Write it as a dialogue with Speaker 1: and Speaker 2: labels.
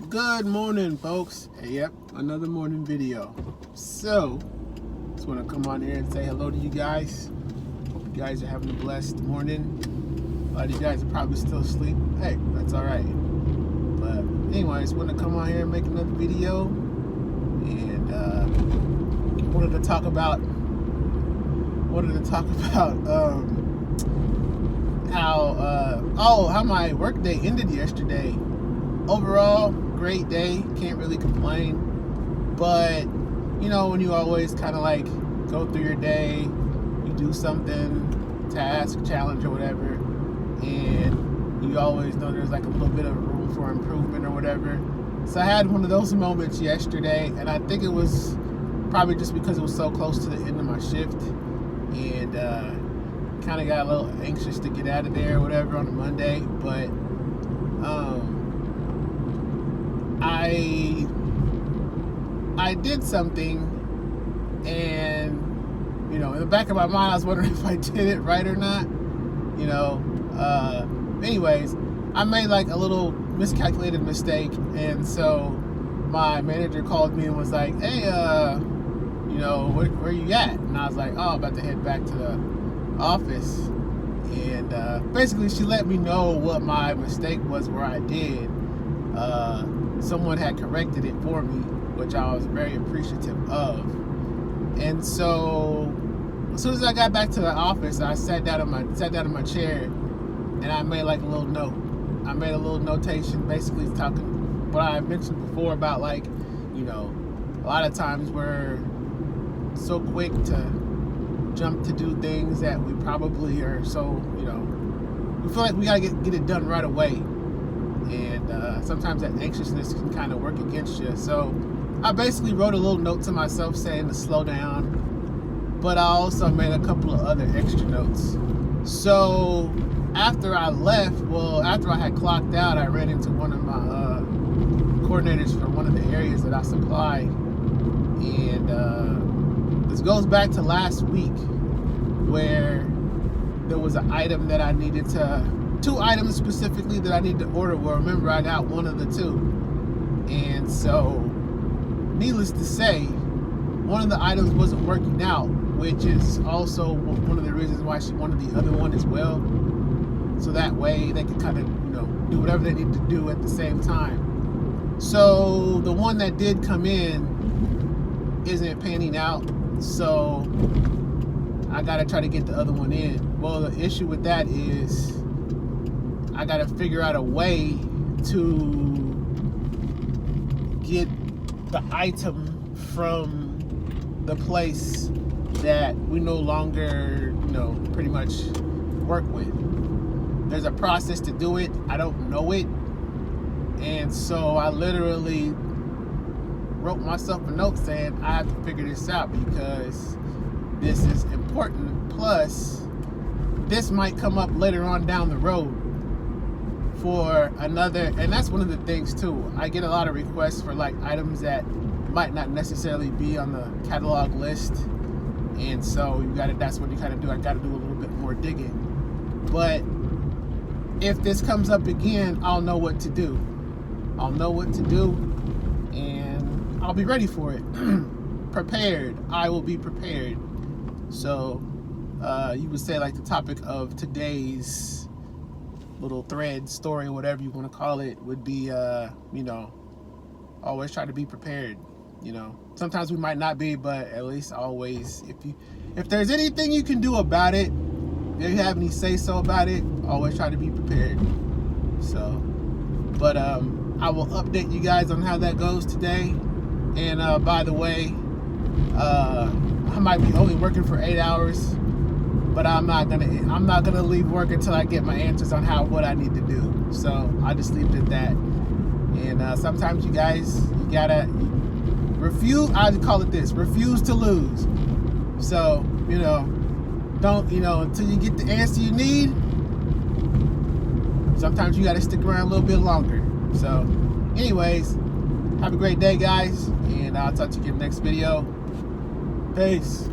Speaker 1: Good morning, folks. Yep, another morning video. So, just want to come on here and say hello to you guys. Hope you guys are having a blessed morning. A lot of you guys are probably still asleep. Hey, that's all right. But anyways, want to come on here and make another video, and wanted to talk about how my work day ended yesterday. Overall, great day, can't really complain. But you know, when you always kind of like go through your day, you do something, task, challenge, or whatever, and you always know there's like a little bit of room for improvement or whatever. So I had one of those moments yesterday, and I think it was probably just because it was so close to the end of my shift, and kind of got a little anxious to get out of there or whatever on a Monday. But I did something, and you know, in the back of my mind I was wondering if I did it right or not, you know. Anyways, I made like a little miscalculated mistake, and so my manager called me and was like, hey, you know, where you at? And I was like, oh, I'm about to head back to the office. And basically she let me know what my mistake was, where I did. Someone had corrected it for me, which I was very appreciative of. And so as soon as I got back to the office, I sat down in my chair, and I made like a little note. I made a little notation, basically talking what I mentioned before about, like, you know, a lot of times we're so quick to jump to do things that we probably are so, you know, we feel like we gotta get it done right away. And sometimes that anxiousness can kind of work against you. So I basically wrote a little note to myself saying to slow down, but I also made a couple of other extra notes. So after I had clocked out, I ran into one of my coordinators for one of the areas that I supply. And this goes back to last week, where there was an item that I needed two items specifically that I need to order. Well, remember, I got one of the two. And so, needless to say, one of the items wasn't working out, which is also one of the reasons why she wanted the other one as well. So that way they could kind of, you know, do whatever they need to do at the same time. So the one that did come in isn't panning out. So I gotta try to get the other one in. Well, the issue with that is I gotta figure out a way to get the item from the place that we no longer, you know, pretty much work with. There's a process to do it. I don't know it. And so I literally wrote myself a note saying I have to figure this out because this is important. Plus, this might come up later on down the road for another, and that's one of the things too. I get a lot of requests for like items that might not necessarily be on the catalog list, and so that's what you kind of do. I got to do a little bit more digging. But if this comes up again, I'll know what to do. And I'll be ready for it. Prepared. I will be prepared. So you would say like the topic of today's little thread, story, whatever you want to call it, would be you know, always try to be prepared. You know, sometimes we might not be, but at least always, if there's anything you can do about it, if you have any say so about it, always try to be prepared. So, but I will update you guys on how that goes today. And by the way, I might be only working for 8 hours, but I'm not gonna leave work until I get my answers on what I need to do. So I'll just leave it at that. And sometimes you guys, you gotta refuse. I call it this: refuse to lose. So, you know, don't, you know, until you get the answer you need. Sometimes you gotta stick around a little bit longer. So, anyways, have a great day, guys, and I'll talk to you in the next video. Peace.